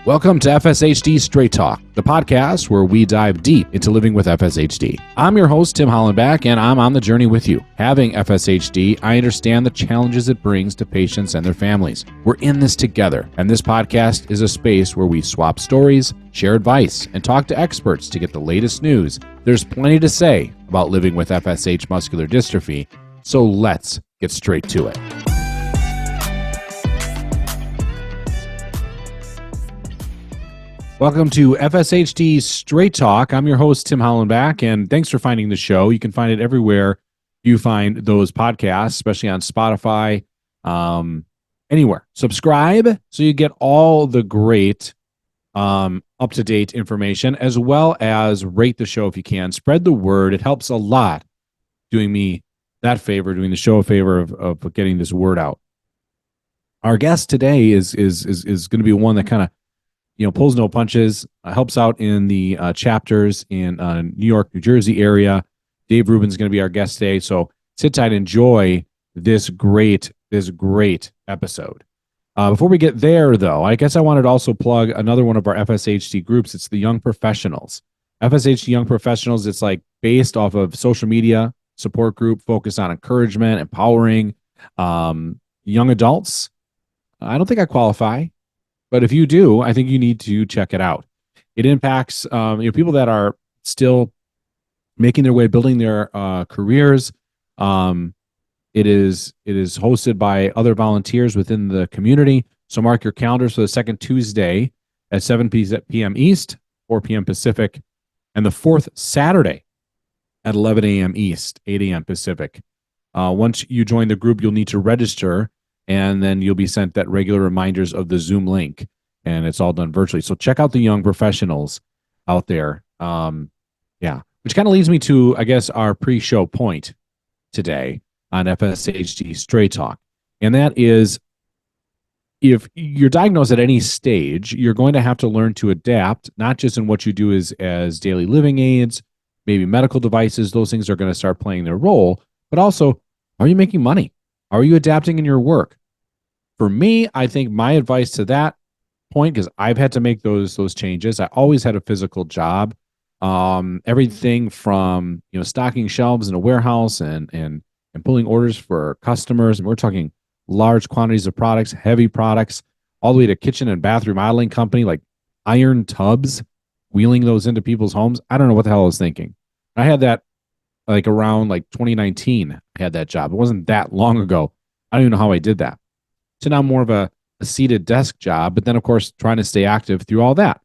Welcome to FSHD Straight Talk, the podcast where we dive deep into living with FSHD. I'm your host, Tim Hollenback, and I'm on the journey with you. Having FSHD, I understand the challenges it brings to patients and their families. We're in this together, and this podcast is a space where we swap stories, share advice, and talk to experts to get the latest news. There's plenty to say about living with FSH muscular dystrophy, so let's get straight to it. Welcome to FSHD Straight Talk. I'm your host, Tim Hollenback, and thanks for finding the show. You can find it everywhere you find those podcasts, especially on Spotify, anywhere. Subscribe so you get all the great up-to-date information, as well as rate the show if you can. Spread the word. It helps a lot doing me that favor, doing the show a favor of getting this word out. Our guest today is going to be one that kind of pulls no punches, helps out in the chapters in New York, New Jersey area. Dave Rubin is going to be our guest today. So sit tight, enjoy this great episode. Before we get there, though, I guess I wanted to also plug another one of our FSHD groups. It's the Young Professionals. FSHD Young Professionals, it's like based off of social media support group focused on encouragement, empowering young adults. I don't think I qualify. But if you do, I think you need to check it out. It impacts people that are still making their way, building their careers. It is hosted by other volunteers within the community. So mark your calendars for the second Tuesday at 7 p.m. East, 4 p.m. Pacific, and the fourth Saturday at 11 a.m. East, 8 a.m. Pacific. Once you join the group, you'll need to register, and then you'll be sent that regular reminders of the Zoom link, and it's all done virtually. So check out the Young Professionals out there. Which kind of leads me to, I guess, our pre-show point today on FSHD Straight Talk. And that is, if you're diagnosed at any stage, you're going to have to learn to adapt, not just in what you do as daily living aids, maybe medical devices. Those things are going to start playing their role, but also, are you making money? Are you adapting in your work? For me, I think my advice to that point, because I've had to make those changes. I always had a physical job. Everything from stocking shelves in a warehouse and pulling orders for customers. And we're talking large quantities of products, heavy products, all the way to kitchen and bathroom remodeling company, like iron tubs, wheeling those into people's homes. I don't know what the hell I was thinking. I had that around 2019, I had that job. It wasn't that long ago. I don't even know how I did that. So now more of a seated desk job, but then of course trying to stay active through all that.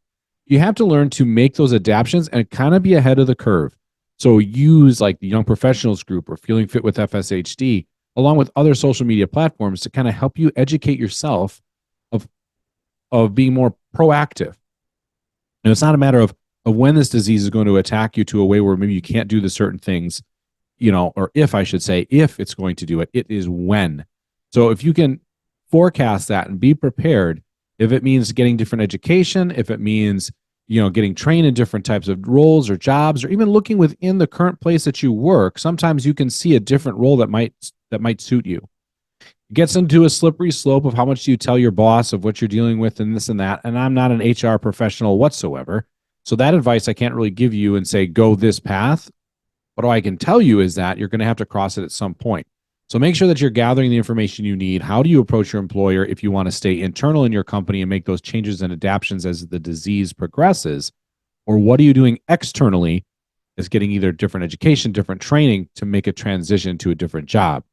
You have to learn to make those adaptations and kind of be ahead of the curve. So use the Young Professionals group or Feeling Fit with FSHD, along with other social media platforms, to kind of help you educate yourself of being more proactive. And it's not a matter of when this disease is going to attack you to a way where maybe you can't do the certain things, or if it's going to do it, it is when. So if you can forecast that and be prepared, if it means getting different education, if it means, getting trained in different types of roles or jobs, or even looking within the current place that you work, sometimes you can see a different role that might suit you. It gets into a slippery slope of how much do you tell your boss of what you're dealing with and this and that. And I'm not an HR professional whatsoever. So that advice I can't really give you and say, go this path. But all I can tell you is that you're going to have to cross it at some point. So make sure that you're gathering the information you need. How do you approach your employer if you want to stay internal in your company and make those changes and adaptations as the disease progresses? Or what are you doing externally as getting either different education, different training to make a transition to a different job?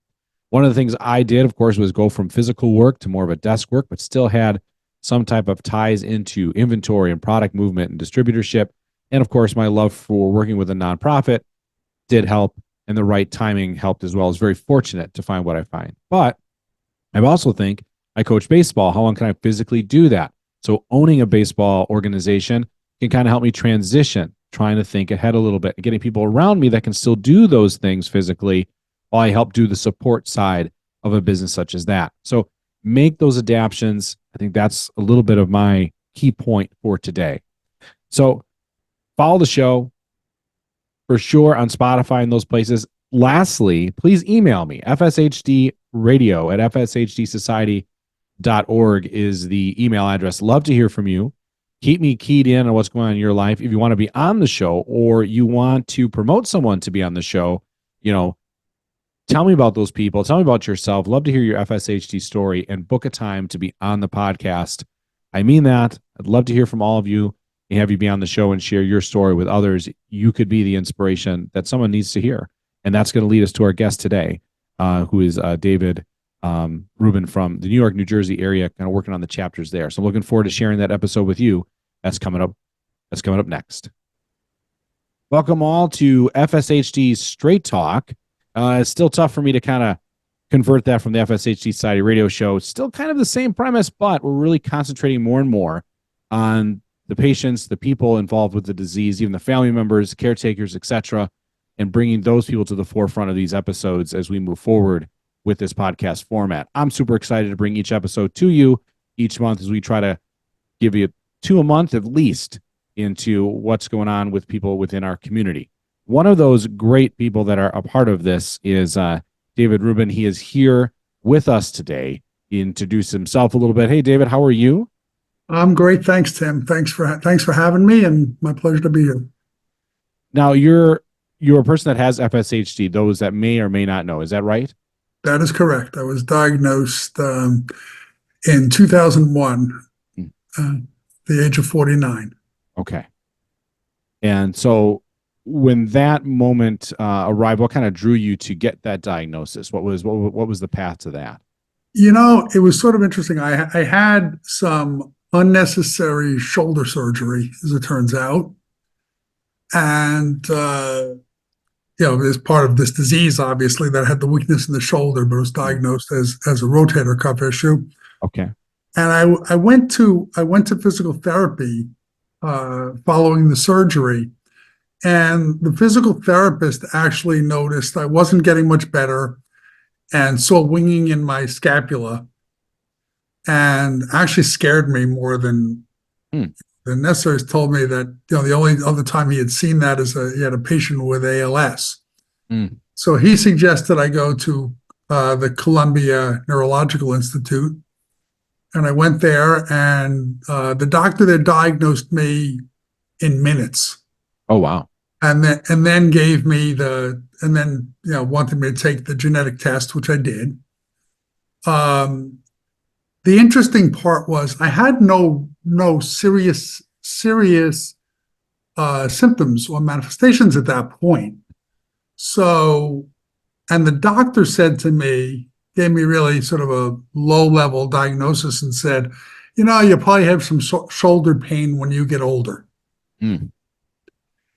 One of the things I did, of course, was go from physical work to more of a desk work, but still had some type of ties into inventory and product movement and distributorship. And of course, my love for working with a nonprofit did help, and the right timing helped as well. I was very fortunate to find what I find. But I also think I coach baseball. How long can I physically do that? So owning a baseball organization can kind of help me transition, trying to think ahead a little bit and getting people around me that can still do those things physically while I help do the support side of a business such as that. So make those adaptations. I think that's a little bit of my key point for today. So follow the show for sure on Spotify and those places. Lastly, please email me, fshdradio@fshtsdsociety.com. is the email address. Love to hear from you. Keep me keyed in on what's going on in your life. If you want to be on the show or you want to promote someone to be on the show, tell me about those people. Tell me about yourself. Love to hear your FSHD story and book a time to be on the podcast. I mean that. I'd love to hear from all of you and have you be on the show and share your story with others. You could be the inspiration that someone needs to hear. And that's going to lead us to our guest today, who is David Rubin from the New York, New Jersey area, kind of working on the chapters there. So I'm looking forward to sharing that episode with you. That's coming up next. Welcome all to FSHD Straight Talk. It's still tough for me to kind of convert that from the FSHD Society radio show. It's still kind of the same premise, but we're really concentrating more and more on the patients, the people involved with the disease, even the family members, caretakers, etc., and bringing those people to the forefront of these episodes as we move forward with this podcast format. I'm super excited to bring each episode to you each month as we try to give you 2 a month at least into what's going on with people within our community. One of those great people that are a part of this is David Rubin. He is here with us today. He introduced himself a little bit. Hey, David, how are you? I'm great. Thanks, Tim. Thanks for having me, and my pleasure to be here. Now, you're a person that has FSHD, those that may or may not know. Is that right? That is correct. I was diagnosed in 2001, the age of 49. Okay. And so when that moment arrived, what kind of drew you to get that diagnosis? What was the path to that? It was sort of interesting. I had some unnecessary shoulder surgery, as it turns out. And, as part of this disease, obviously, that had the weakness in the shoulder, but it was diagnosed as a rotator cuff issue. Okay. And I went to physical therapy following the surgery. And the physical therapist actually noticed I wasn't getting much better and saw winging in my scapula, and actually scared me more than necessary. Told me that the only other time he had seen that is he had a patient with ALS. So he suggested I go to the Columbia Neurological Institute, and I went there, and the doctor there diagnosed me in minutes. Oh, wow. And then gave me wanted me to take the genetic test, which I did. The interesting part was I had no serious symptoms or manifestations at that point. So, and the doctor said to me, gave me really sort of a low-level diagnosis and said, you probably have some shoulder pain when you get older.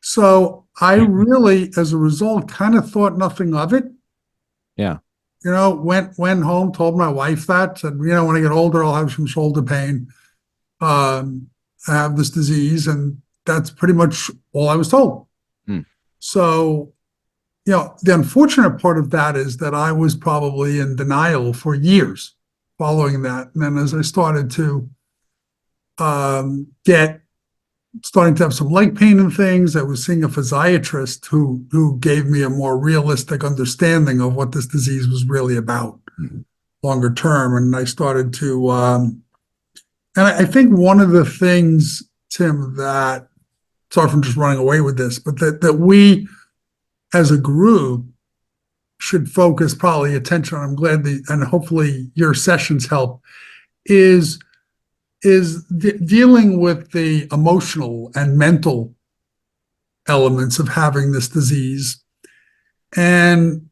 So I really, as a result, kind of thought nothing of it. Yeah. Went home, told my wife that, said, when I get older, I'll have some shoulder pain. I have this disease, and that's pretty much all I was told. So, the unfortunate part of that is that I was probably in denial for years following that. And then as I started to starting to have some leg pain and things, I was seeing a physiatrist who gave me a more realistic understanding of what this disease was really about longer term. And I started to, and I think one of the things, Tim, that, sorry for just running away with this, but that we as a group should focus probably attention on, I'm glad and hopefully your sessions help, is dealing with the emotional and mental elements of having this disease, and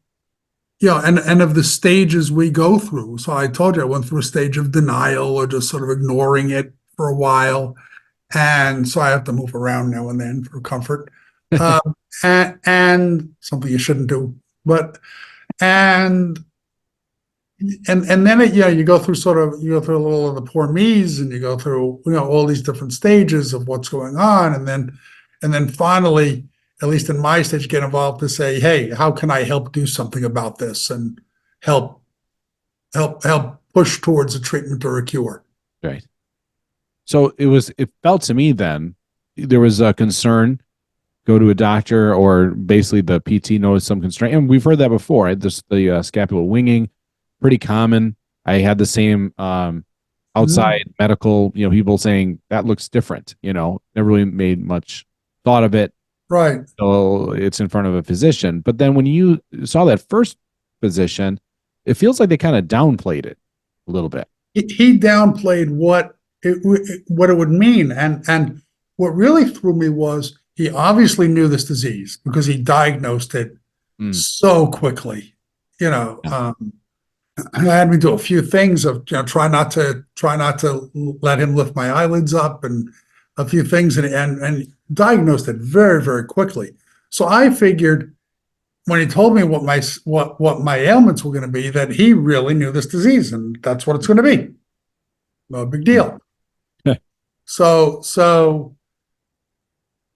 and of the stages we go through. So I told you I went through a stage of denial or just sort of ignoring it for a while, and so I have to move around now and then for comfort, and something you shouldn't do, but and then you go through a little of the poor me's, and you go through all these different stages of what's going on, and then finally, at least in my stage, get involved to say, hey, how can I help do something about this and help push towards a treatment or a cure. Right. So it felt to me then there was a concern. Go to a doctor, or basically the PT noticed some constraint, and we've heard that before. Right? The scapular winging. Pretty common. I had the same outside medical, people saying that looks different, never really made much thought of it. Right. So it's in front of a physician. But then when you saw that first physician, it feels like they kind of downplayed it a little bit. He downplayed what it would mean. And what really threw me was he obviously knew this disease because he diagnosed it so quickly. I had me do a few things of try not to let him lift my eyelids up, and a few things, and diagnosed it very, very quickly. So I figured when he told me what my ailments were going to be, that he really knew this disease, and that's what it's going to be. No big deal. So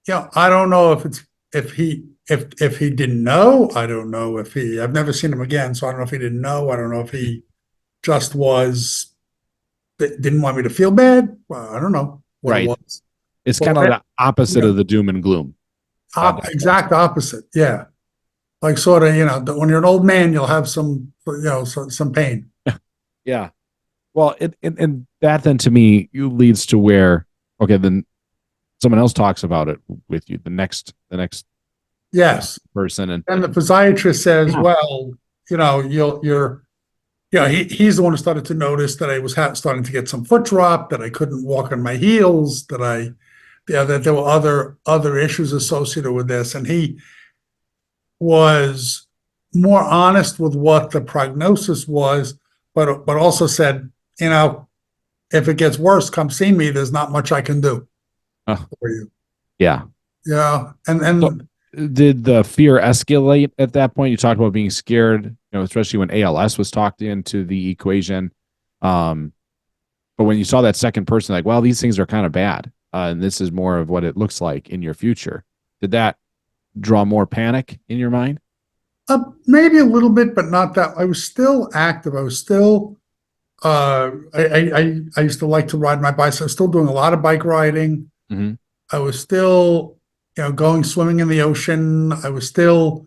I don't know if he didn't know. I don't know I've never seen him again, so I don't know if he didn't know. I don't know if he just didn't want me to feel bad. Well, I don't know what it was. It's kind of the opposite of the doom and gloom. Exact opposite. Yeah. Like sort of, when you're an old man, you'll have some pain. Yeah. Well, and that then to me leads to where, okay, then someone else talks about it with you, the next yes person, and the physiatrist says, well, he's the one who started to notice that I was starting to get some foot drop, that I couldn't walk on my heels, that there were other issues associated with this, and he was more honest with what the prognosis was, but also said, if it gets worse, come see me. There's not much I can do for you. Yeah. Yeah. And so, did the fear escalate at that point? You talked about being scared, especially when ALS was talked into the equation. But when you saw that second person, like, well, these things are kind of bad, and this is more of what it looks like in your future, did that draw more panic in your mind? Maybe a little bit, but not that. I was still active. I was still, I used to like to ride my bike. So I was still doing a lot of bike riding. Mm-hmm. I was still, going swimming in the ocean. I was still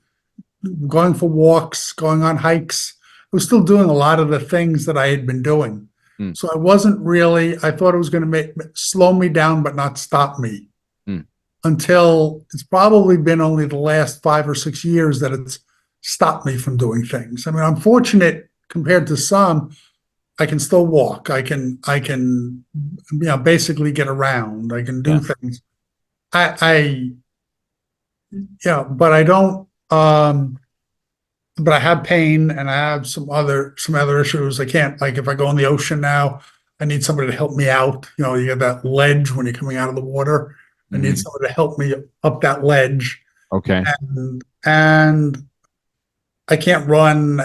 going for walks, going on hikes. I was still doing a lot of the things that I had been doing. So I wasn't really, I thought it was going to slow me down, but not stop me. Until it's probably been only the last 5 or 6 years that it's stopped me from doing things. I mean, I'm fortunate compared to some. I can still walk. I can basically get around. I can do things. But I don't. But I have pain, and I have some other issues. I can't, like, if I go in the ocean now, I need somebody to help me out. You get that ledge when you're coming out of the water. I need somebody to help me up that ledge. Okay. And I can't run.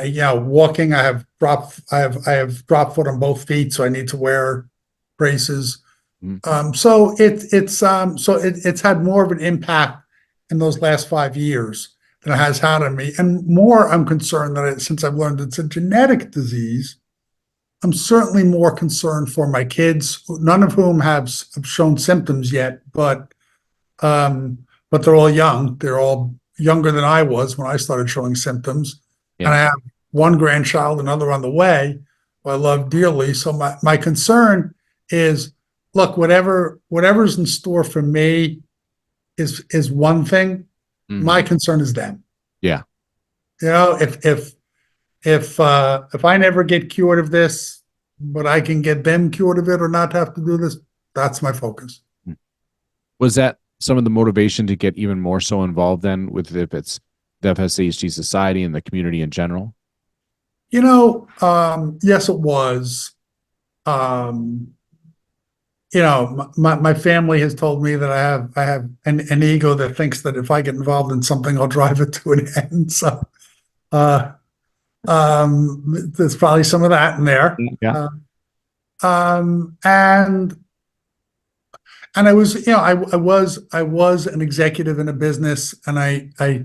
Walking, I have drop foot on both feet, so I need to wear braces. So it's had more of an impact in those last 5 years than it has had on me. And more, I'm concerned that since I've learned it's a genetic disease, I'm certainly more concerned for my kids, none of whom have shown symptoms yet, but they're all young. They're all younger than I was when I started showing symptoms. Yeah. And I have one grandchild, another on the way, who I love dearly. So my concern is, look, whatever's in store for me is one thing. My concern is them. Yeah. If I never get cured of this, but I can get them cured of it or not have to do this, that's my focus. Was that some of the motivation to get even more so involved then with, if it's the FSHD Society and the community in general? Yes, it was. My family has told me that I have an ego that thinks that if I get involved in something, I'll drive it to an end. So, there's probably some of that in there. Yeah. And I was, I was an executive in a business, and I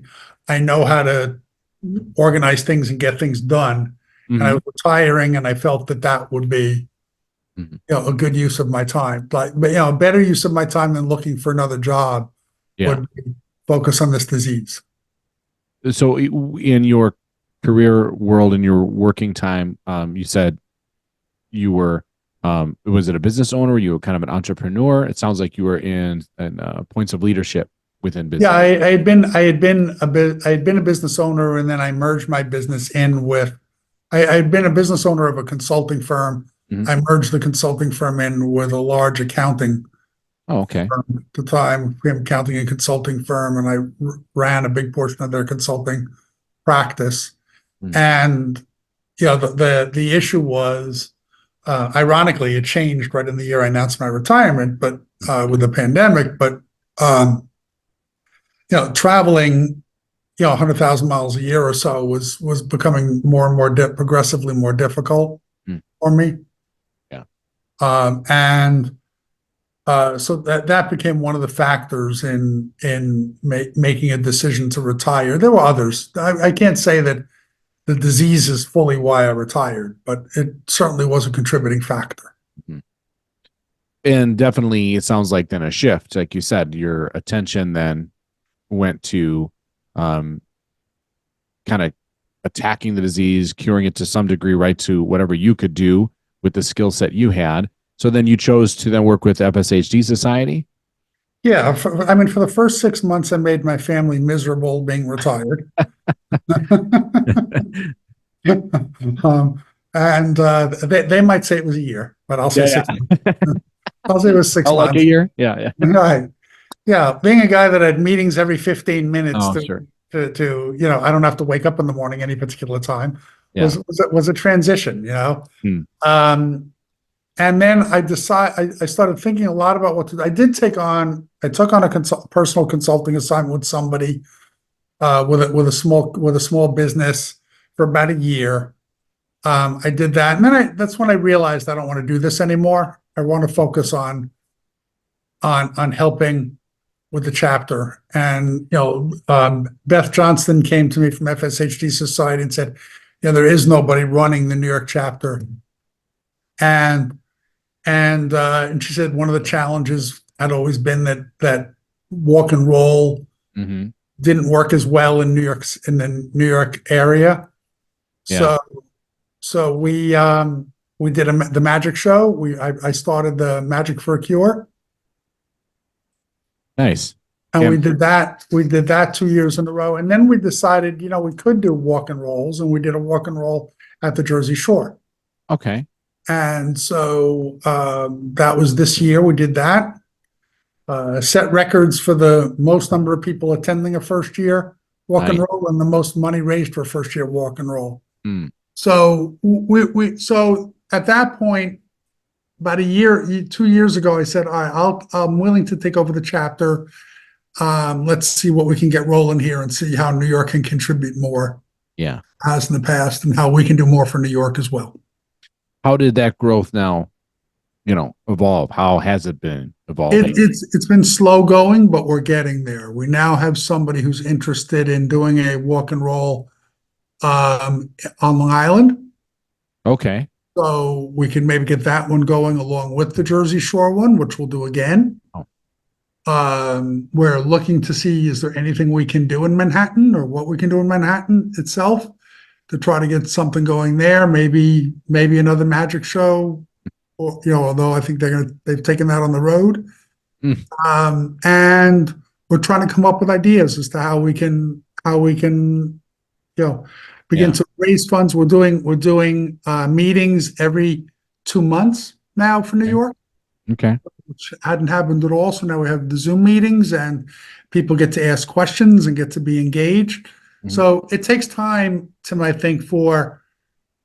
know how to organize things and get things done. And I was retiring, and I felt that would be, a good use of my time. But a better use of my time than looking for another job would be focus on this disease. So in your career world, in your working time, you said you were Was it a business owner? Were you kind of an entrepreneur? It sounds like you were in points of leadership within business. Yeah, I had been a business owner, and then I merged my business in with. I had been a business owner of a consulting firm. Mhm. I merged the consulting firm in with a large accounting Oh, okay. firm at the time, accounting and consulting firm, and I ran a big portion of their consulting practice. Mm. And the issue was, ironically, it changed right in the year I announced my retirement, but with the pandemic. But traveling 100,000 miles a year or so was becoming more and more progressively more difficult for me. Yeah. And so that became one of the factors in making a decision to retire. There were others. I can't say that the disease is fully why I retired, but it certainly was a contributing factor. Mhm. And definitely, it sounds like then a shift, like you said, your attention then went to kind of attacking the disease, curing it to some degree, right, to whatever you could do with the skill set you had. So then you chose to then work with FSHD Society? Yeah, for the first 6 months, I made my family miserable being retired. And they might say it was a year, but I'll say 6 months. I'll say it was 6 months. Like a year? Yeah. Right. Yeah, being a guy that had meetings every 15 minutes Sure. to I don't have to wake up in the morning any particular time Yeah. was a transition, And then I started thinking a lot about what to do. I took on a personal consulting assignment with somebody with a small business for about a year. I did that, and then that's when I realized I don't want to do this anymore. I want to focus on helping with the chapter. And Beth Johnston came to me from FSHD Society and said, there is nobody running the New York chapter, and she said one of the challenges had always been that walk and roll didn't work as well in the New York area. Yeah. So we did the magic show. I started the Magic for a Cure. Nice. And Yeah. we did that 2 years in a row. And then we decided, we could do walk and rolls, and we did a walk and roll at the Jersey Shore. Okay. And so that was this year. We did that. Set records for the most number of people attending a first year walk and roll, and the most money raised for a first year walk and roll. So so at that point, about 2 years ago, I said, all right, I'm willing to take over the chapter. Let's see what we can get rolling here and see how New York can contribute more. Yeah. As in the past, and how we can do more for New York as well. How did that growth now, evolve? How has it been evolving? It's been slow going, but we're getting there. We now have somebody who's interested in doing a walk and roll on Long Island. Okay. So we can maybe get that one going along with the Jersey Shore one, which we'll do again. We're looking to see, is there anything we can do in Manhattan, or what we can do in Manhattan itself to try to get something going there. Maybe another magic show, or, although I think they've taken that on the road. And we're trying to come up with ideas as to how we can begin to raise funds. We're doing meetings every 2 months now for New York. Okay. Which hadn't happened at all. So now we have the Zoom meetings, and people get to ask questions and get to be engaged. So it takes time, Tim, I think, for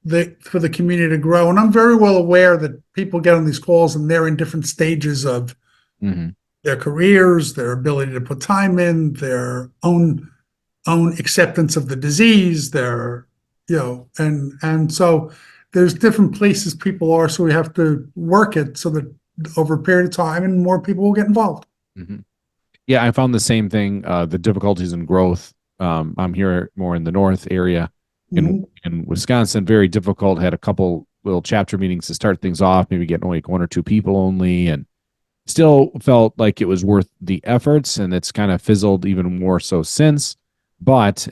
the community to grow. And I'm very well aware that people get on these calls and they're in different stages of their careers, their ability to put time in, their own acceptance of the disease, and so there's different places people are. So we have to work it so that over a period of time, and more people will get involved. Yeah, I found the same thing. The difficulties in growth. I'm here more in the north area in Wisconsin. Very difficult. Had a couple little chapter meetings to start things off. Maybe getting like 1 or 2 people only, and still felt like it was worth the efforts. And it's kind of fizzled even more so since. But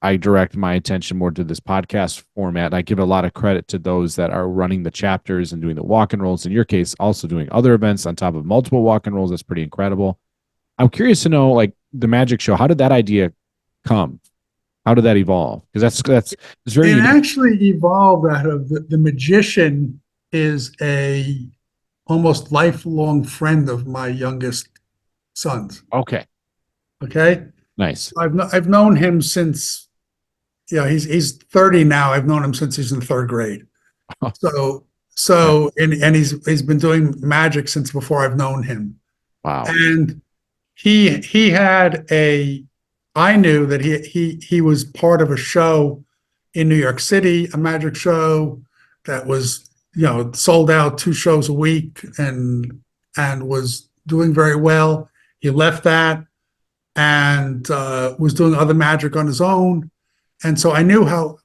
I direct my attention more to this podcast format. I give a lot of credit to those that are running the chapters and doing the walk and rolls. In your case, also doing other events on top of multiple walk and rolls. That's pretty incredible. I'm curious to know, like, the magic show. How did that idea come? How did that evolve? Because it's very It unique. actually evolved out of the magician is a almost lifelong friend of my youngest sons. Okay, Okay. nice. I've known him since, he's 30 now. I've known him since he's in third grade. And he's been doing magic since before I've known him. Wow. And he had I knew that he was part of a show in New York City, a magic show that was, sold out 2 shows a week and was doing very well. He left that and was doing other magic on his own. And so I knew how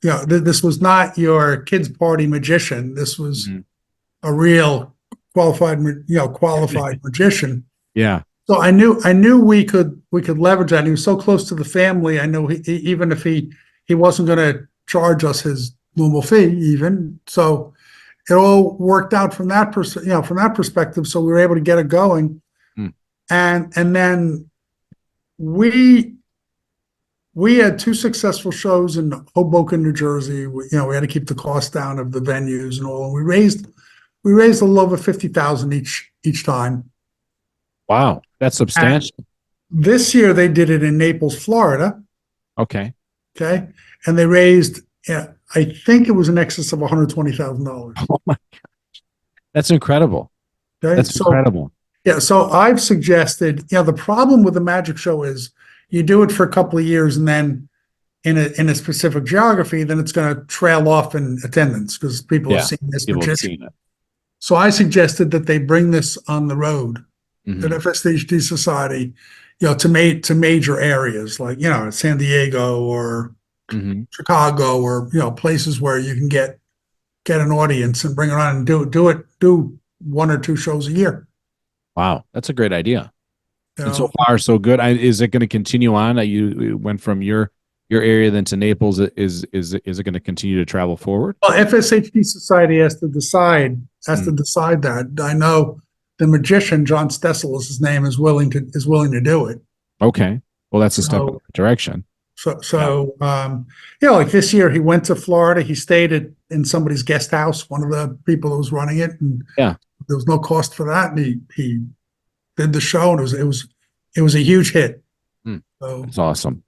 this was not your kids' party magician. This was a real qualified magician. Yeah. So I knew we could leverage that. And he was so close to the family. I know even if he wasn't going to charge us his normal fee, even so, it all worked out from that perspective. So we were able to get it going, and then we had 2 successful shows in Hoboken, New Jersey. We had to keep the cost down of the venues and all, and we raised a little over 50,000 each time. Wow, that's substantial. And this year they did it in Naples, Florida. Okay. Okay, and they raised, I think it was in excess of $120,000. Oh my gosh, that's incredible. Okay? That's incredible. Yeah, so I've suggested, the problem with the magic show is you do it for a couple of years and then in a specific geography, then it's going to trail off in attendance because people have seen this magician. So I suggested that they bring this on the road at FSHD Society, to major areas like, San Diego or Chicago or, places where you can get an audience and bring it on and do 1 or 2 shows a year. Wow, that's a great idea. And so far, so good. Is it going to continue on? You went from your area then to Naples. Is it going to continue to travel forward? Well, FSHD Society has to decide that. I know the magician, John Stessel is his name, is willing to do it. Okay. Well, that's a step in the right direction. Like this year he went to Florida. He stayed in somebody's guest house, one of the people who was running it, and there was no cost for that. And he did the show, and it was a huge hit. So that's awesome.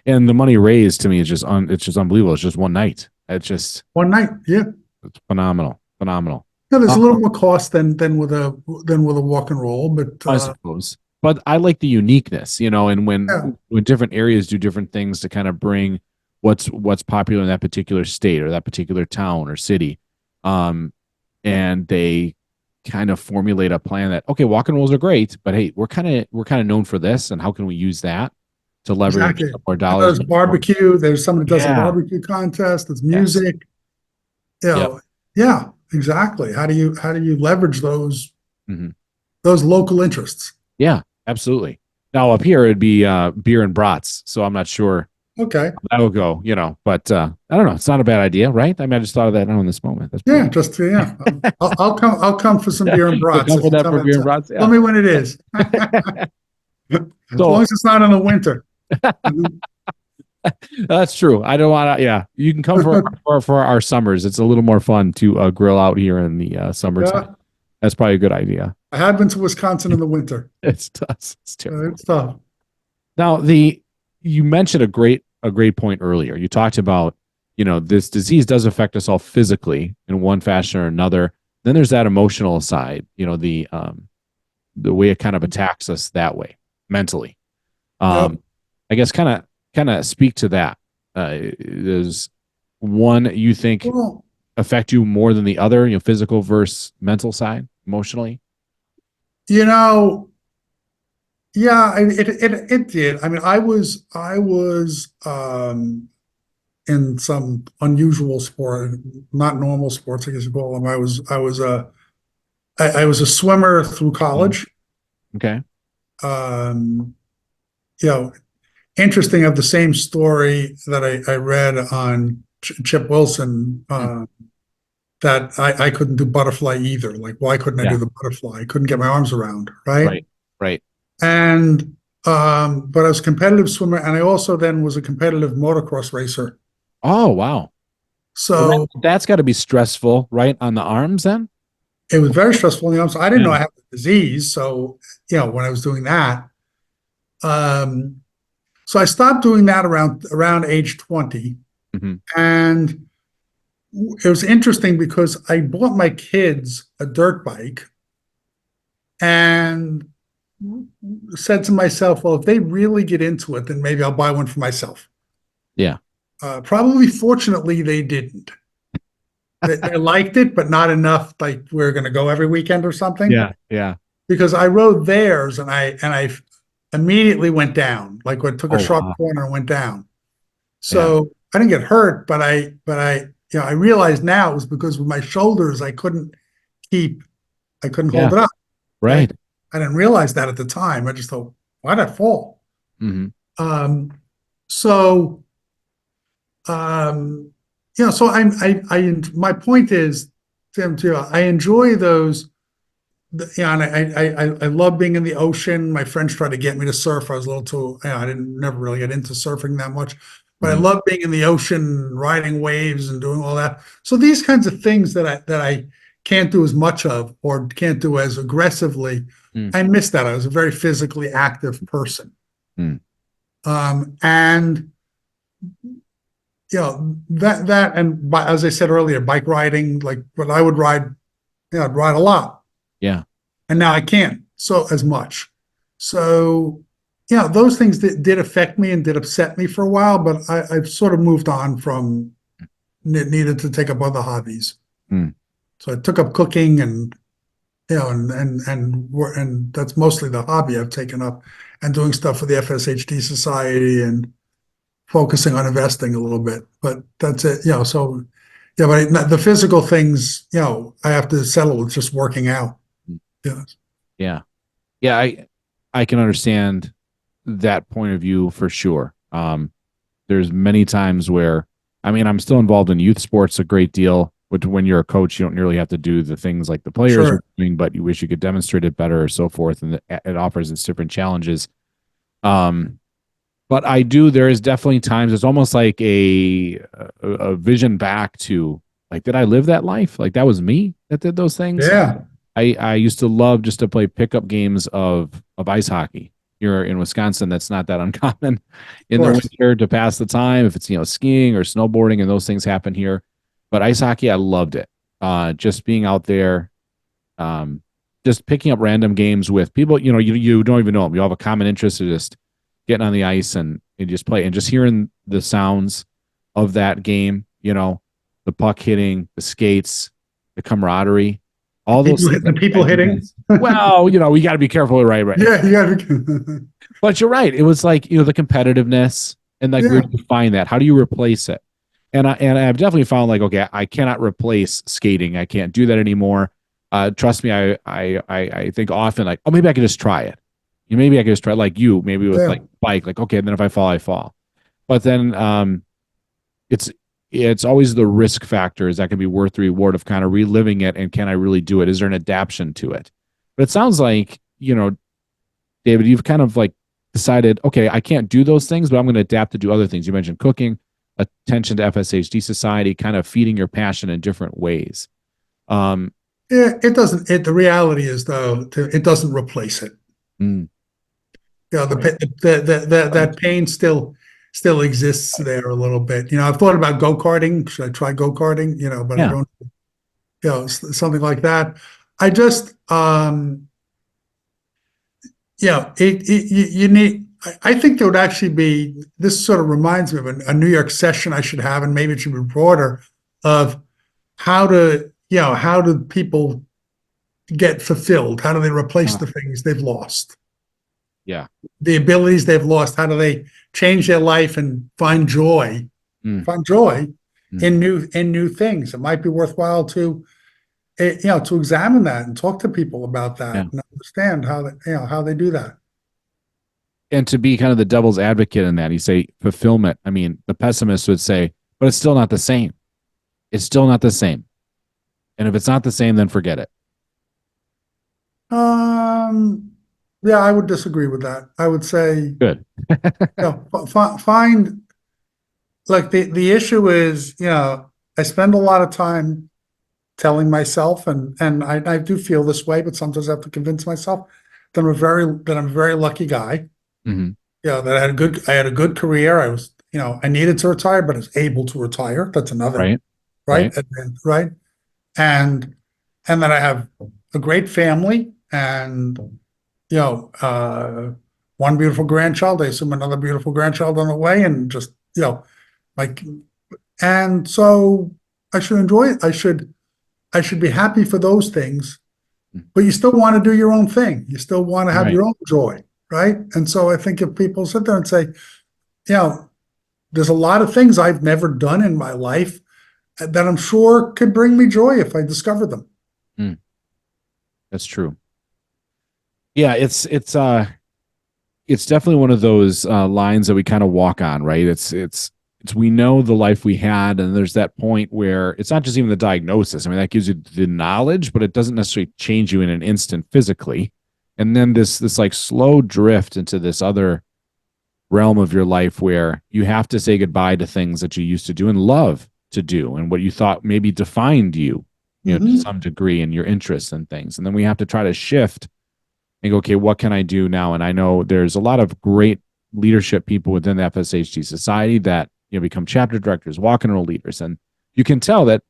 And the money raised to me is just unbelievable. It's just one night. It's just one night. Yeah, it's phenomenal. Yeah, there's a little more cost than with a walk and roll, but I suppose. But I like the uniqueness, and when different areas do different things to kind of bring what's popular in that particular state or that particular town or city, and they kind of formulate a plan that, okay, walk and rolls are great, but hey, we're kind of known for this, and how can we use that to leverage more dollars? There's barbecue. There's someone that does a barbecue contest. There's music. Yeah, exactly. How do you leverage those local interests? Yeah, absolutely. Now up here it'd be beer and brats, so I'm not sure. Okay, that'll go, but I don't know. It's not a bad idea, right? I mean, I just thought of that now in this moment. I'll come for some beer and brats. For beer and brats. Tell me when it is. As long as it's not in the winter. That's true. I don't want to. Yeah, you can come for our summers. It's a little more fun to grill out here in the summertime. Yeah. That's probably a good idea. I have been to Wisconsin in the winter. It's tough. It's terrible. It's tough. Now, you mentioned a great point earlier. You talked about, this disease does affect us all physically in one fashion or another. Then there's that emotional side, the way it kind of attacks us that way mentally. I guess kind of speak to that. There's one you think affect you more than the other, physical versus mental side, emotionally? Yeah, it did. I mean, I was in some unusual sport, not normal sports, I guess you call them. I was a swimmer through college. Okay. interesting of the same story that I read on Chip Wilson, that I couldn't do butterfly either. Like, why couldn't I do the butterfly? I couldn't get my arms around, right? Right. And but I was a competitive swimmer, and I also then was a competitive motocross racer. Oh, wow. So that's got to be stressful, right? On the arms then? it was very stressful on the arms. I didn't know I had the disease. So, when I was doing that, so I stopped doing that around age 20. And it was interesting because I bought my kids a dirt bike and said to myself, well, if they really get into it, then maybe I'll buy one for myself. Yeah. Probably, fortunately, they didn't. They liked it, but not enough. Like, we're going to go every weekend or something. Yeah. Because I rode theirs and I immediately went down. Like, I took a sharp corner and went down. So I didn't get hurt, but I I realize now it was because with my shoulders I couldn't hold it up. Right. I didn't realize that at the time. I just thought, why'd I fall? So so my point is, Tim, too, I enjoy those. And I love being in the ocean. My friends tried to get me to surf. I was a little too, I didn't never really get into surfing that much, but I love being in the ocean, riding waves and doing all that. So these kinds of things that I can't do as much of, or can't do as aggressively, I miss that. I was a very physically active person. And that and as I said earlier, bike riding, like when I would ride, I'd ride a lot. Yeah. And now I can't as much. So, those things did affect me and did upset me for a while, but I've sort of moved on from needed to take up other hobbies. So I took up cooking and that's mostly the hobby I've taken up, and doing stuff for the FSHD Society and focusing on investing a little bit. But that's it. So but the physical things, I have to settle with just working out. Yeah. I can understand that point of view for sure. There's many times where, I'm still involved in youth sports a great deal, but when you're a coach, you don't nearly have to do the things like the players are doing, but you wish you could demonstrate it better or so forth. And it offers its different challenges. But there is definitely times, it's almost like a vision back to, like, did I live that life? Like, that was me that did those things. Yeah. I used to love just to play pickup games of ice hockey. Here in Wisconsin, that's not that uncommon in the winter to pass the time. If it's, skiing or snowboarding, and those things happen here. But ice hockey, I loved it. Just being out there, just picking up random games with people, you don't even know them. You have a common interest of just getting on the ice and just play, and just hearing the sounds of that game, the puck hitting, the skates, the camaraderie. All those things, the people hitting. Well, we got to be careful, right? Yeah, you got to be. But you're right. It was like, the competitiveness, and like, where do you find that? How do you replace it? And I've definitely found, like, okay, I cannot replace skating. I can't do that anymore. Trust me, I think often, like, oh, maybe I could just try it. Maybe I could just try, like you, maybe with like bike, like, okay, and then if I fall, I fall. But then it's always the risk factors that can be worth the reward of kind of reliving it. And can I really do it? Is there an adaptation to it? But it sounds like, David, you've kind of like decided, okay, I can't do those things, but I'm going to adapt to do other things. You mentioned cooking, attention to FSHD Society, kind of feeding your passion in different ways. It doesn't. The reality is, though, it doesn't replace it. That pain still exists there a little bit. I've thought about go-karting. Should I try go-karting? But I don't, something like that. I just, you need, I think there would actually be, this sort of reminds me of a New York session I should have, and maybe it should be broader, of how do people get fulfilled? How do they replace the things they've lost? Yeah. The abilities they've lost, how do they change their life and find joy in new things? It might be worthwhile to examine that and talk to people about that and understand how they do that. And to be kind of the devil's advocate in that, you say fulfillment. I mean, the pessimist would say, but it's still not the same. It's still not the same. And if it's not the same, then forget it. Yeah, I would disagree with that. I would say, Good. find, like, the issue is, I spend a lot of time telling myself, and I do feel this way, but sometimes I have to convince myself that I'm a very lucky guy. Mm-hmm. That I had a good career. I was, I needed to retire, but I was able to retire. That's another, Right. right? Right. And then I have a great family, and, one beautiful grandchild. I assume another beautiful grandchild on the way, and just, like, and so I should enjoy it. I should be happy for those things, but you still want to do your own thing. You still want to have your own joy, right? And so I think if people sit there and say, there's a lot of things I've never done in my life that I'm sure could bring me joy if I discover them. That's true. Yeah, it's definitely one of those lines that we kind of walk on, right? It's we know the life we had, and there's that point where it's not just even the diagnosis. I mean, that gives you the knowledge, but it doesn't necessarily change you in an instant physically. And then this like slow drift into this other realm of your life where you have to say goodbye to things that you used to do and love to do, and what you thought maybe defined you, to some degree, and your interests and things. And then we have to try to shift and go, okay, what can I do now? And I know there's a lot of great leadership people within the FSHD Society that become chapter directors, walk and roll leaders, and you can tell that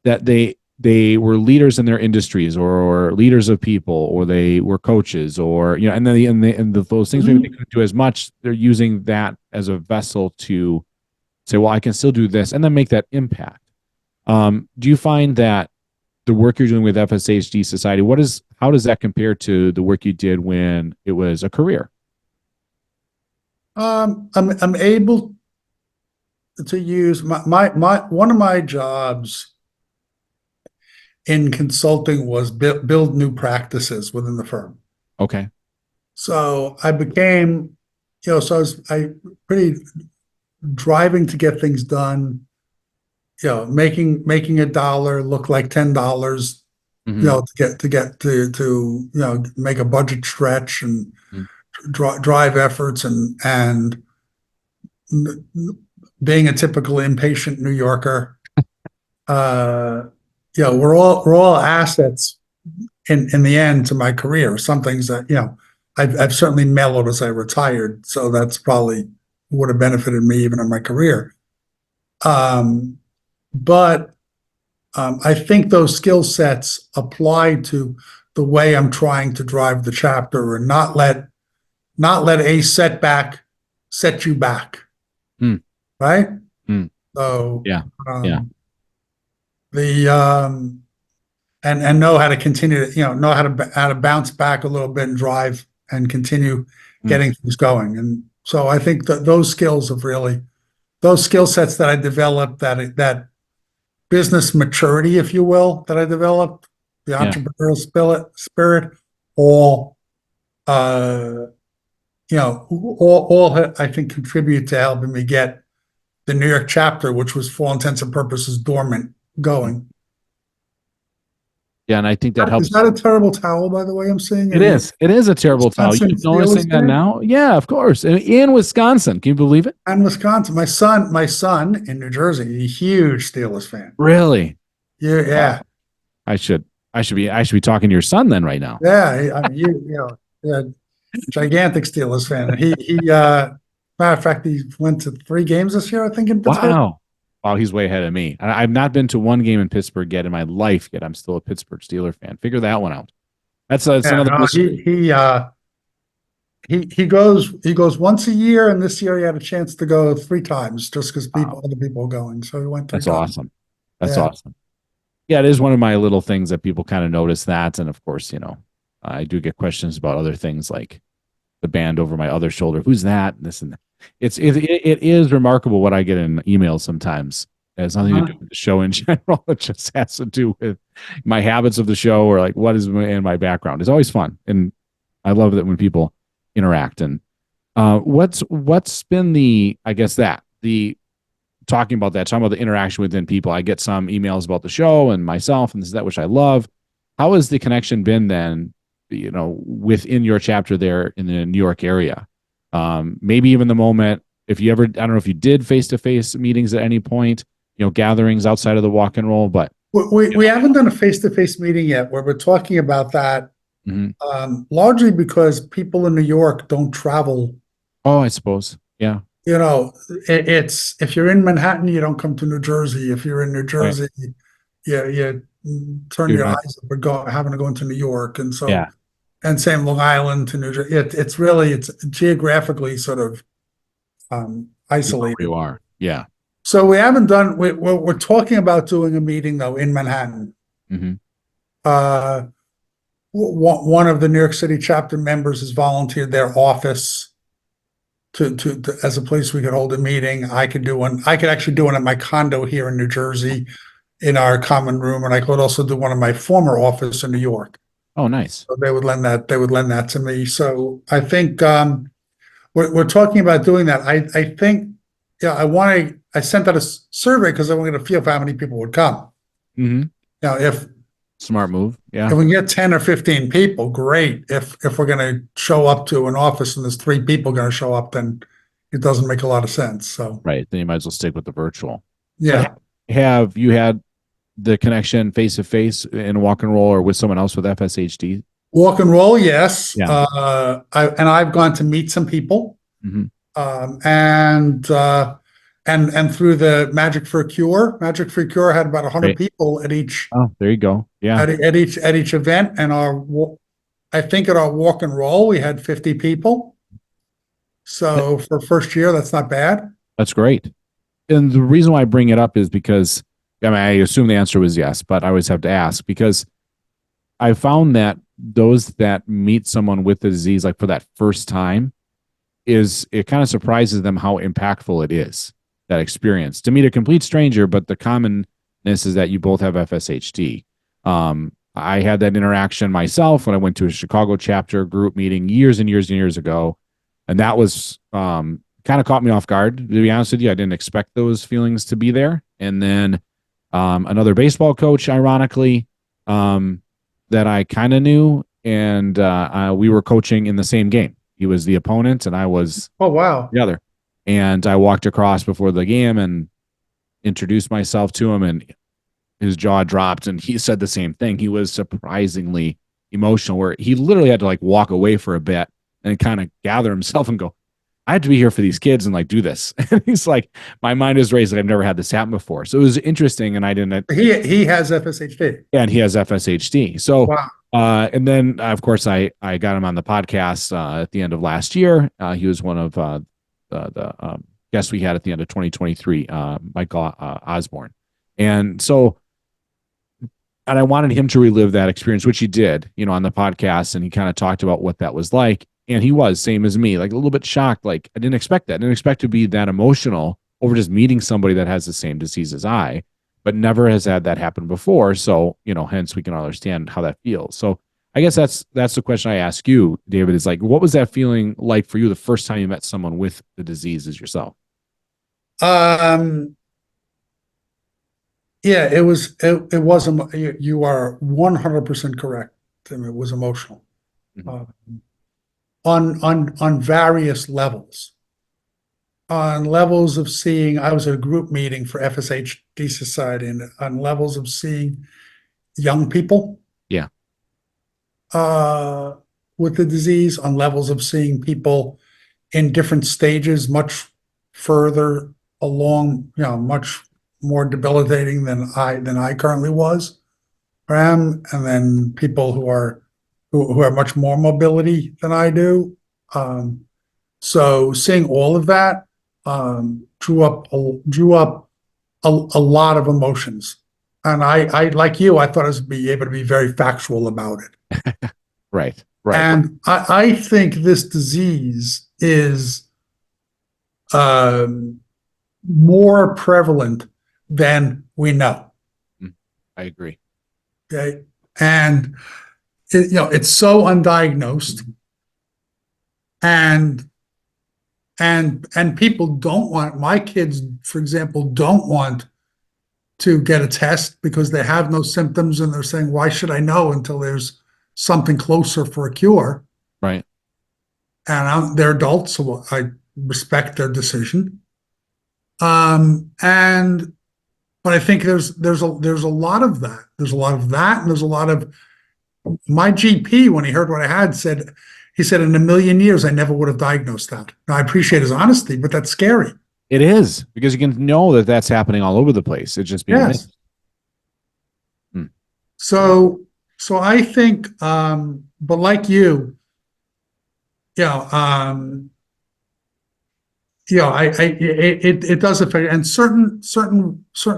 they were leaders in their industries, or leaders of people, or they were coaches, or and then those things maybe they couldn't do as much. They're using that as a vessel to say, well, I can still do this, and then make that impact. Do you find that the work you're doing with FSHD Society, how does that compare to the work you did when it was a career? I'm able to use my one of my jobs in consulting was build new practices within the firm. Okay. So I became, so I pretty driving to get things done, making $1 look like $10, to get to make a budget stretch and drive efforts, and being a typical impatient New Yorker, we're all assets in the end to my career. Some things that, I've certainly mellowed as I retired, so that's probably would have benefited me even in my career. But I think those skill sets apply to the way I'm trying to drive the chapter, and not let a setback set you back. Right. So and know how to continue to, know how to bounce back a little bit and drive and continue getting things going. And so I think that those skill sets that I developed, that business maturity, if you will, that I developed, the entrepreneurial spirit, all I think contribute to helping me get the New York chapter, which was for all intents and purposes dormant, going. Yeah, and I think that helps. Is that a terrible towel, by the way, I'm seeing? It is. It is a terrible towel. You're noticing that now? Yeah, of course. In Wisconsin. Can you believe it? In Wisconsin. My son in New Jersey, a huge Steelers fan. Really? Yeah. I should be talking to your son then right now. Yeah. I mean, gigantic Steelers fan. And he matter of fact, he went to 3 games this year, I think, in Pittsburgh. Wow, he's way ahead of me. I've not been to one game in Pittsburgh yet in my life yet. I'm still a Pittsburgh Steelers fan. Figure that one out. That's another. No, he goes once a year, and this year he had a chance to go 3 times just because other people are going. So he went 3 times. Awesome. That's awesome. Yeah, it is one of my little things that people kind of notice that, and of course, I do get questions about other things like the band over my other shoulder. Who's that? And this and that. It is remarkable what I get in emails sometimes. It has nothing to do with the show in general. It just has to do with my habits of the show, or like what is in my background. It's always fun, and I love that when people interact. And What's been the, I guess talking about the interaction within people. I get some emails about the show and myself and this is that, which I love. How has the connection been then, within your chapter there in the New York area? Maybe even the moment, if you ever, I don't know if you did face-to-face meetings at any point, gatherings outside of the walk and roll, but We haven't done a face-to-face meeting yet where we're talking about that, largely because people in New York don't travel. Oh, I suppose. Yeah. It's if you're in Manhattan, you don't come to New Jersey. If you're in New Jersey, you turn You're your not, eyes up and having to go into New York. And so, yeah. and same Long Island to New Jersey. It's geographically sort of Where isolated. you are. Yeah. So we haven't done, we're talking about doing a meeting though in Manhattan. Mm-hmm. One of the New York City chapter members has volunteered their office to as a place we could hold a meeting. I could do one. I could actually do one at my condo here in New Jersey in our common room, and I could also do one in my former office in New York. Oh, nice. So they would lend that to me. So I think we're talking about doing that. I think I sent out a survey because I wanted to feel for how many people would come. Mm-hmm. Now, if Smart move. Yeah. we can get 10 or 15 people, great. If we're going to show up to an office and there's 3 people going to show up, then it doesn't make a lot of sense. So Right. Then you might as well stick with the virtual. yeah. But have you had the connection face to face in walk and roll or with someone else with FSHD? Walk and roll, yes. Yeah. I've gone to meet some people, Mm-hmm. and through the Magic for a Cure had about 100 Right. people at each Oh, there you go. Yeah. at each event, and I think at our walk and roll we had 50 people. So for first year, that's not bad. That's great. And the reason why I bring it up is because, I mean, I assume the answer was yes, but I always have to ask because I found that those that meet someone with the disease, like for that first time, it kind of surprises them how impactful it is, that experience. To meet a complete stranger, but the commonness is that you both have FSHD. I had that interaction myself when I went to a Chicago chapter group meeting years and years and years ago. And that was kind of caught me off guard. To be honest with you, I didn't expect those feelings to be there. And then another baseball coach, ironically, that I kind of knew, and we were coaching in the same game. He was the opponent, and I was Oh, wow. the other. And I walked across before the game and introduced myself to him, and his jaw dropped, and he said the same thing. He was surprisingly emotional, where he literally had to like walk away for a bit and kind of gather himself and go, I have to be here for these kids and like do this. And he's like, my mind is raised. Like, I've never had this happen before. So it was interesting. And I didn't. He has FSHD. And he has FSHD. So, Wow. And then of course I got him on the podcast at the end of last year. He was one of the guests we had at the end of 2023, Michael Osborne. And so, and I wanted him to relive that experience, which he did, on the podcast. And he kind of talked about what that was like. And he was same as me, like a little bit shocked. Like I didn't expect that. I didn't expect to be that emotional over just meeting somebody that has the same disease as I, but never has had that happen before. So, hence we can understand how that feels. So I guess that's the question I ask you, David, is like, what was that feeling like for you the first time you met someone with the disease as yourself? Yeah, it was, you are 100% correct. Tim. It was emotional. Mm-hmm. On various levels. On levels of seeing, I was at a group meeting for FSHD Society, and on levels of seeing young people. Yeah. With the disease, on levels of seeing people in different stages, much further along, much more debilitating than I currently was or am, and then people who have much more mobility than I do. So seeing all of that drew up a lot of emotions. And I like you, I thought I was be able to be very factual about it. Right. And I think this disease is more prevalent than we know. I agree. Okay. And it's so undiagnosed. And And people don't want, my kids, for example, don't want to get a test because they have no symptoms, and they're saying, why should I know until there's something closer for a cure? Right. And they're adults, so I respect their decision. But I think there's a lot of that. There's a lot of that, and there's a lot of, my GP, when he heard what I had, he said, in a million years, I never would have diagnosed that. Now, I appreciate his honesty, but that's scary. It is, because you can know that that's happening all over the place. It's just being missed. So I think, but like you, it does affect, and certain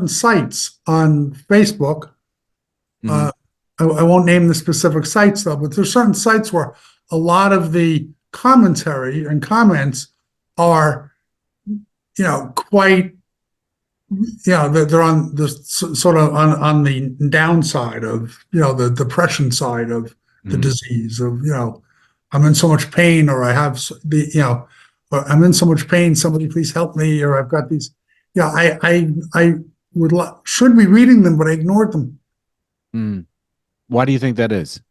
sites on Facebook. Mhm. I won't name the specific sites though, but there's certain sites where a lot of the commentary and comments are, quite, they're on the sort of on the downside of, the depression side of the disease of, I'm in so much pain, or I have or I'm in so much pain, somebody please help me, or I've got these, I should be reading them, but I ignored them. Why do you think that is?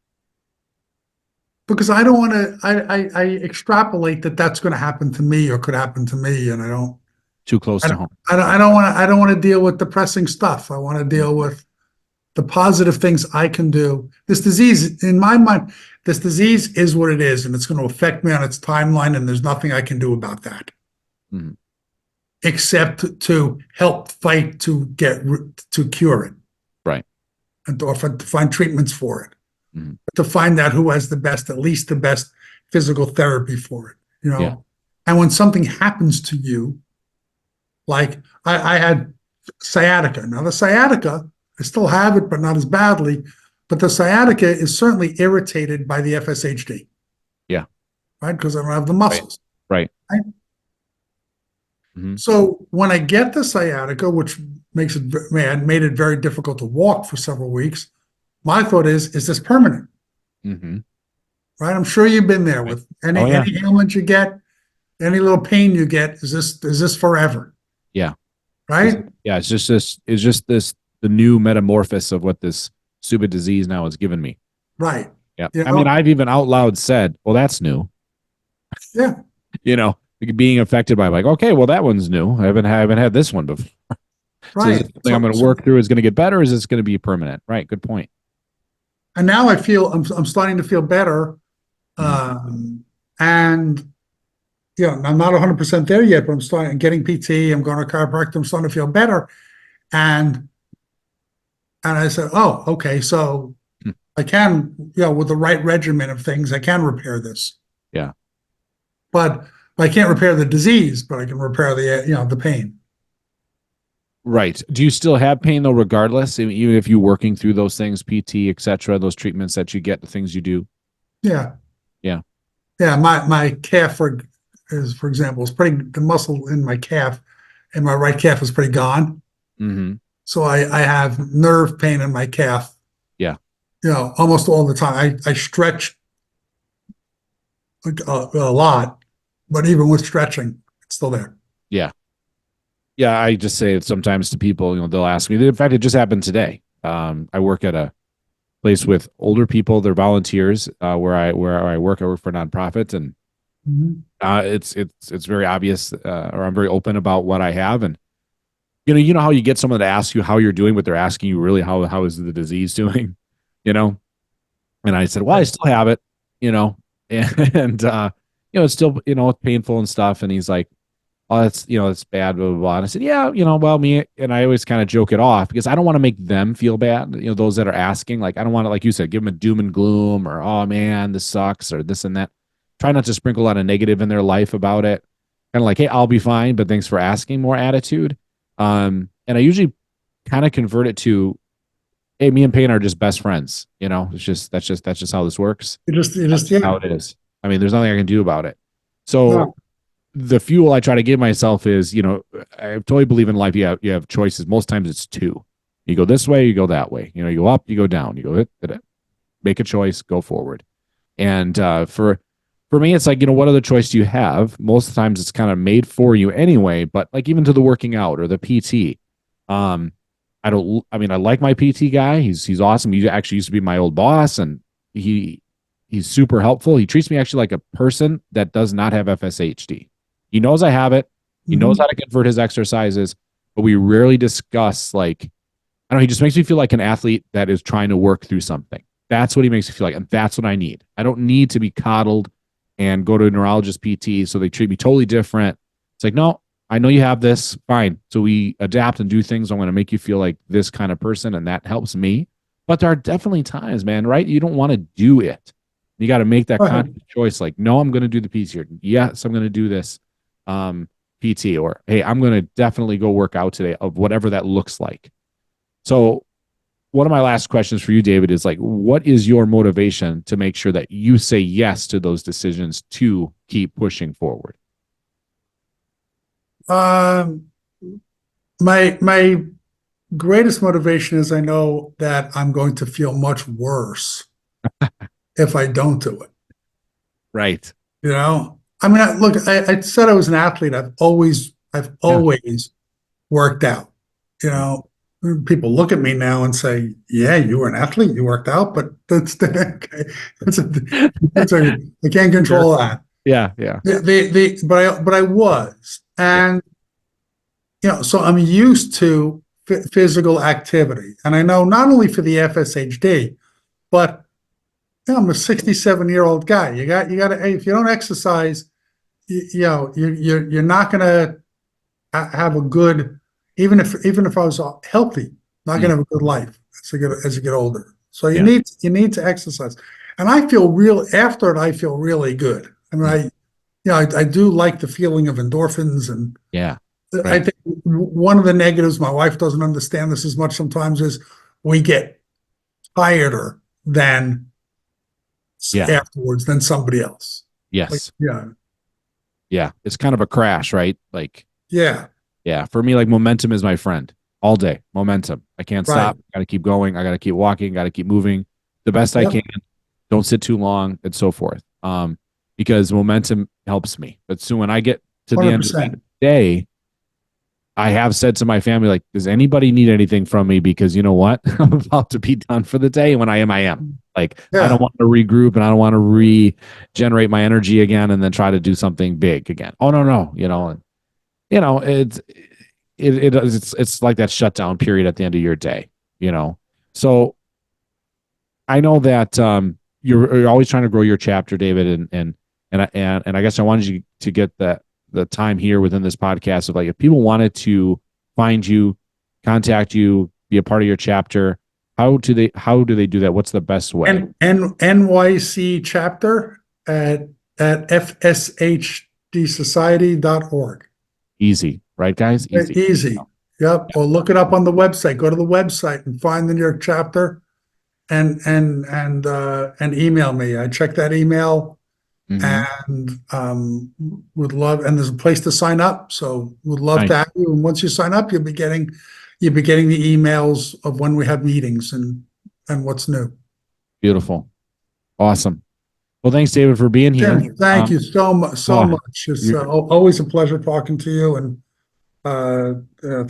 Because I don't want to, I extrapolate that that's going to happen to me or could happen to me, and I don't. Too close to home. I don't want to deal with depressing stuff. I want to deal with the positive things I can do. This disease, in my mind, this disease is what it is, and it's going to affect me on its timeline, and there's nothing I can do about that. Except to help fight to cure it. Right. And to find treatments for it. To find out who has at least the best physical therapy for it, Yeah. And when something happens to you, like I had sciatica. Now the sciatica, I still have it, but not as badly. But the sciatica is certainly irritated by the FSHD. Yeah. Right? Because I don't have the muscles. Right. So when I get the sciatica, which made it very difficult to walk for several weeks, my thought is this permanent? Right? I'm sure you've been there with any ailment you get, any little pain you get. Is this forever? Yeah. Right? Yeah. It's just the new metamorphosis of what this stupid disease now has given me. Right. Yeah. I mean, I've even out loud said, well, that's new. Yeah. Being affected by, like, okay, well, that one's new. I haven't had this one before. Right. So is this I'm going to work through is going to get better, or is this going to be permanent? Right. Good point. And now I feel I'm starting to feel better. And I'm not 100% there yet, but I'm getting PT. I'm going to chiropractor. I'm starting to feel better. And I said, oh, okay. So I can, with the right regimen of things, I can repair this. Yeah. But I can't repair the disease, but I can repair the pain. Right. Do you still have pain though, regardless, even if you're working through those things, PT, etc., those treatments that you get, the things you do? Yeah. Yeah. Yeah. My calf, for example, is the muscle in my calf, and my right calf is pretty gone. So I have nerve pain in my calf. Yeah. Almost all the time. I stretch a lot, but even with stretching, it's still there. Yeah. Yeah, I just say it sometimes to people, they'll ask me. In fact, it just happened today. I work at a place with older people. They're volunteers where I work. I work for a nonprofit, and it's very obvious, or I'm very open about what I have. And you know how you get someone to ask you how you're doing, but they're asking you really how is the disease doing, And I said, well, I still have it, and it's still it's painful and stuff. And he's like, oh, it's bad, blah, blah, blah. And I said, yeah, well, me, and I always kind of joke it off because I don't want to make them feel bad. Those that are asking, like, I don't want to, like you said, give them a doom and gloom or, oh man, this sucks or this and that. Try not to sprinkle a lot of negative in their life about it. Kind of like, hey, I'll be fine, but thanks for asking, more attitude. And I usually kind of convert it to, hey, me and pain are just best friends. That's just how this works. That's how it is. I mean, there's nothing I can do about it. So the fuel I try to give myself is, I totally believe in life. You have choices. Most times it's two. You go this way, you go that way. You go up, you go down. You go make a choice, go forward. And for for me, it's like, what other choice do you have? Most of the times it's kind of made for you anyway, but like even to the working out or the PT. I like my PT guy. He's awesome. He actually used to be my old boss, and he's super helpful. He treats me actually like a person that does not have FSHD. He knows I have it. He knows how to convert his exercises, but we rarely discuss like, I don't know, he just makes me feel like an athlete that is trying to work through something. That's what he makes me feel like, and that's what I need. I don't need to be coddled and go to a neurologist PT so they treat me totally different. It's like, no, I know you have this, fine. So we adapt and do things. I'm going to make you feel like this kind of person, and that helps me. But there are definitely times, man, right? You don't want to do it. You got to make that conscious choice. Like, no, I'm going to do the PT here. Yes, I'm going to do this PT, or hey, I'm going to definitely go work out today, of whatever that looks like. So one of my last questions for you, David, is like, what is your motivation to make sure that you say yes to those decisions to keep pushing forward? My greatest motivation is I know that I'm going to feel much worse if I don't do it. Right. I mean, look, I said I was an athlete. I've always worked out. People look at me now and say, "Yeah, you were an athlete. You worked out," but that's okay. I can't control that. Yeah. But I was, and so I'm used to physical activity, and I know not only for the FSHD, but I'm a 67-year-old guy. You got to, if you don't exercise, you're not going to have a good, even if I was healthy, not going to have a good life as you get older. So you need to exercise, and I feel after it. I feel really good. I mean, I do like the feeling of endorphins, and right. I think one of the negatives, my wife doesn't understand this as much sometimes, is we get tireder than afterwards than somebody else. Yes. Like, yeah. It's kind of a crash, right? Like, yeah. For me, like, momentum is my friend all day. Momentum. I can't stop. Got to keep going. I got to keep walking. Got to keep moving the best I can. Don't sit too long, and so forth. Because momentum helps me. But soon when I get to 100%. The end of the day, I have said to my family, like, does anybody need anything from me? Because you know what? I'm about to be done for the day. And when I am. Like, I don't want to regroup, and I don't want to regenerate my energy again and then try to do something big again. Oh, no. It's like that shutdown period at the end of your day, So I know that you're always trying to grow your chapter, David, and I guess I wanted you to get the time here within this podcast of, like, if people wanted to find you, contact you, be a part of your chapter, how do they do that? What's the best way? NYC Chapter at FSHDsociety.org. Easy, right, guys? Easy. Yep. Or look it up on the website. Go to the website and find the New York chapter, and email me. I check that email, and would love. And there's a place to sign up, so would love to have you. And once you sign up, you'll be getting the emails of when we have meetings and what's new. Beautiful, awesome. Well, thanks, David, for being here. Tim, thank you so much. It's always a pleasure talking to you, and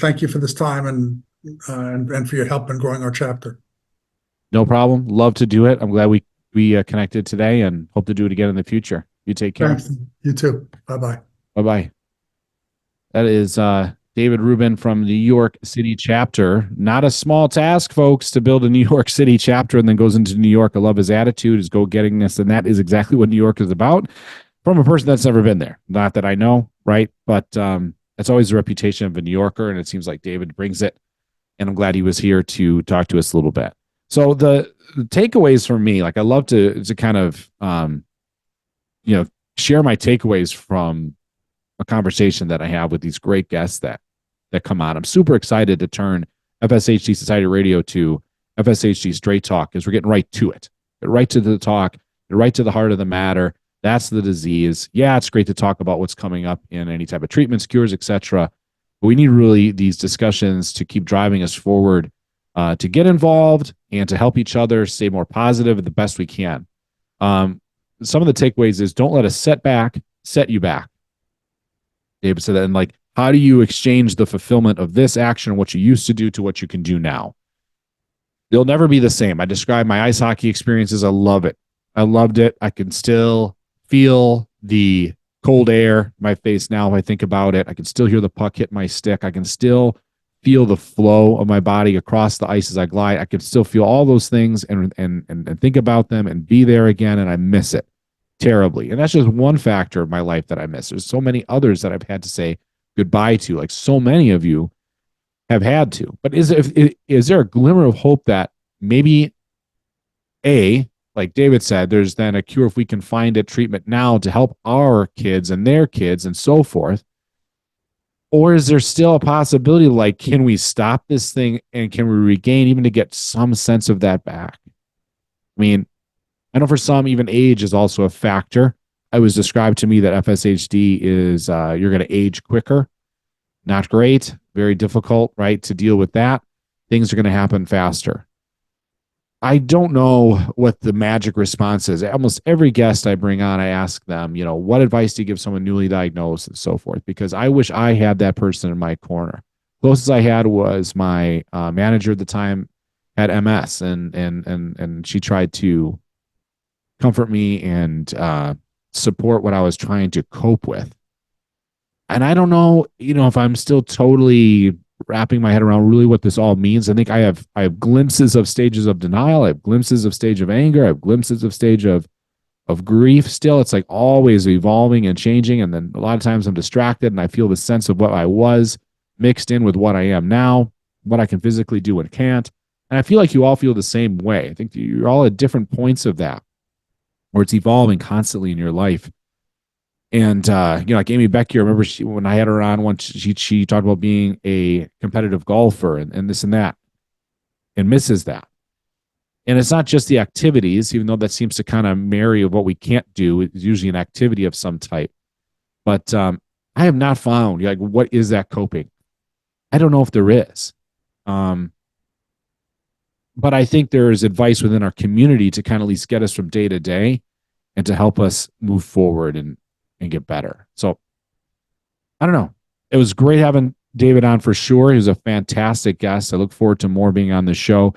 thank you for this time and for your help in growing our chapter. No problem. Love to do it. I'm glad we connected today, and hope to do it again in the future. You take care. Thanks. You too. Bye-bye. Bye-bye. That is David Rubin from the New York City Chapter. Not a small task, folks, to build a New York City chapter and then goes into New York. I love his attitude, his go-gettingness, and that is exactly what New York is about from a person that's never been there. Not that I know, right? But it's always the reputation of a New Yorker, and it seems like David brings it, and I'm glad he was here to talk to us a little bit. So the takeaways for me, like, I love to kind of, share my takeaways from a conversation that I have with these great guests that come on. I'm super excited to turn FSHD Society Radio to FSHD Straight Talk, because we're getting right to it. Get right to the talk, get right to the heart of the matter. That's the disease. Yeah, it's great to talk about what's coming up in any type of treatments, cures, etc. But we need really these discussions to keep driving us forward, to get involved and to help each other stay more positive the best we can. some of the takeaways is don't let a setback set you back. David said that. And like, how do you exchange the fulfillment of this action, what you used to do, to what you can do now? They'll never be the same. I describe my ice hockey experiences. I love it. I loved it. I can still feel the cold air in my face now if I think about it. I can still hear the puck hit my stick. I can still feel the flow of my body across the ice as I glide. I can still feel all those things and think about them and be there again, and I miss it terribly. And that's just one factor of my life that I miss. There's so many others that I've had to say goodbye to, like so many of you have had to. But is there a glimmer of hope that maybe, like David said, there's then a cure if we can find a treatment now to help our kids and their kids and so forth? Or is there still a possibility, like, can we stop this thing and can we regain even to get some sense of that back? I mean, I know for some, even age is also a factor. It was described to me that FSHD is you're going to age quicker. Not great, very difficult, right, to deal with that. Things are going to happen faster. I don't know what the magic response is. Almost every guest I bring on, I ask them, what advice do you give someone newly diagnosed and so forth? Because I wish I had that person in my corner. Closest I had was my manager at the time had MS, and she tried to comfort me and support what I was trying to cope with. And I don't know, if I'm still totally wrapping my head around really what this all means. I think I have glimpses of stages of denial. I have glimpses of stage of anger. I have glimpses of stage of grief still. It's like always evolving and changing. And then a lot of times I'm distracted and I feel the sense of what I was mixed in with what I am now, what I can physically do and can't. And I feel like you all feel the same way. I think you're all at different points of that, where it's evolving constantly in your life. And, like Amy Becky, I remember when I had her on once, she talked about being a competitive golfer and this and that, and misses that. And it's not just the activities, even though that seems to kind of marry what we can't do. It's usually an activity of some type. But I have not found, like, what is that coping? I don't know if there is. But I think there is advice within our community to kind of at least get us from day to day and to help us move forward and get better. So I don't know. It was great having David on for sure. He was a fantastic guest. I look forward to more being on the show.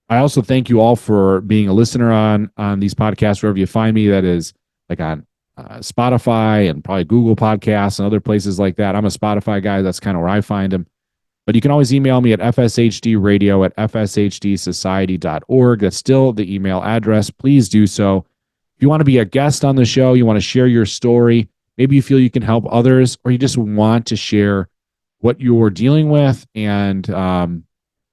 I also thank you all for being a listener on these podcasts, wherever you find me. That is like on Spotify and probably Google Podcasts and other places like that. I'm a Spotify guy. That's kind of where I find them. But you can always email me at fshdradio@fshdsociety.org. That's still the email address. Please do so. If you want to be a guest on the show, you want to share your story, maybe you feel you can help others, or you just want to share what you're dealing with and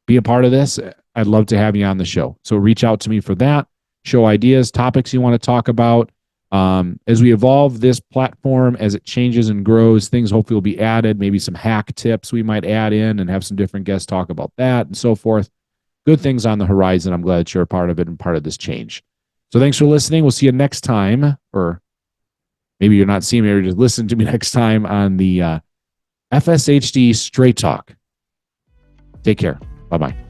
be a part of this, I'd love to have you on the show. So reach out to me for that. Show ideas, topics you want to talk about. As we evolve this platform, as it changes and grows, things hopefully will be added, maybe some hack tips we might add in and have some different guests talk about that and so forth. Good things on the horizon. I'm glad that you're a part of it and part of this change. So thanks for listening. We'll see you next time, or maybe you're not seeing me, or just listen to me next time on the FSHD Straight Talk. Take care. Bye-bye.